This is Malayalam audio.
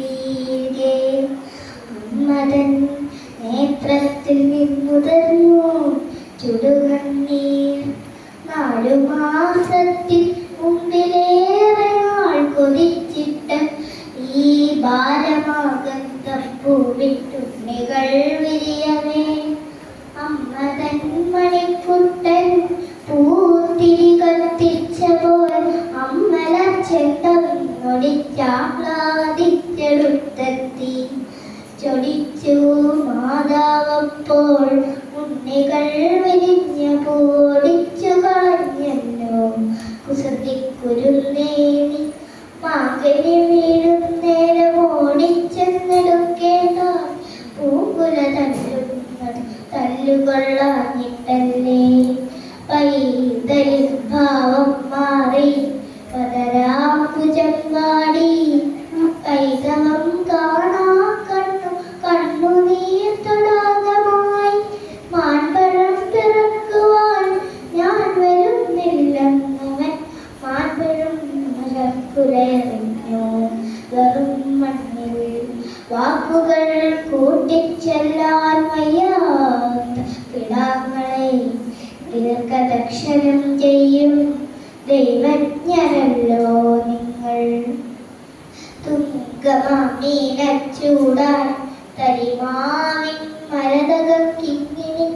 വീഴെ മദൻ നേത്രത്തിൽ നിന്നുതർന്നു ചുടുകണ്ണീർ. 4 മാസത്തിൽ മുമ്പിലേറെ നാൾ കൊതിച്ചിട്ട ഈ ഭാരമാകത്തപ്പൂവിട്ടുണ്ണികൾ വിരിയവേ അമ്മതൻ മണിക്കുട്ടൻ പൂത്തിരി കത്തിച്ചപ്പോൾ അമ്മല ചെണ്ടൊടിച്ചാഹ്ലാദിച്ചെടുത്തെത്തി. ചൊടിച്ചു മാതാവപ്പോൾ ഉണ്ണികൾ വിരിഞ്ഞ പൂടിച്ചു കളഞ്ഞല്ലോ കുസൃതിക്കുരുന്നേനി. മാകനി വീഴുന്നേരം ഓടിച്ചെന്നെടുക്കേണ്ട പൂങ്കുല തല്ലുകൊള്ളാഞ്ഞിട്ടല്ലേ. പൈതലിൻ ഭാവം മാറി പതരാഭുജം വാടി. കൈതവം കാണാ കണ്ണുനീർ തടാകമായി. മാൻപഴം പിറക്കുവാൻ ഞാൻ വരുന്നില്ലെന്നവൻ മാൻപഴം കുലയറിഞ്ഞു വെറും മണ്ണിൽ. വാക്കുകൾ കൂട്ടിച്ചെല്ലാൻ വയ്യാത്ത കിടാങ്ങളെ ദീർഘദക്ഷനം ചെയ്യും ദൈവജ്ഞരല്ലോ നിങ്ങൾ. തുങ്കമാമീനച്ചൂടാൻ തരിമാവിൻ മരതകം കിങ്ങിണി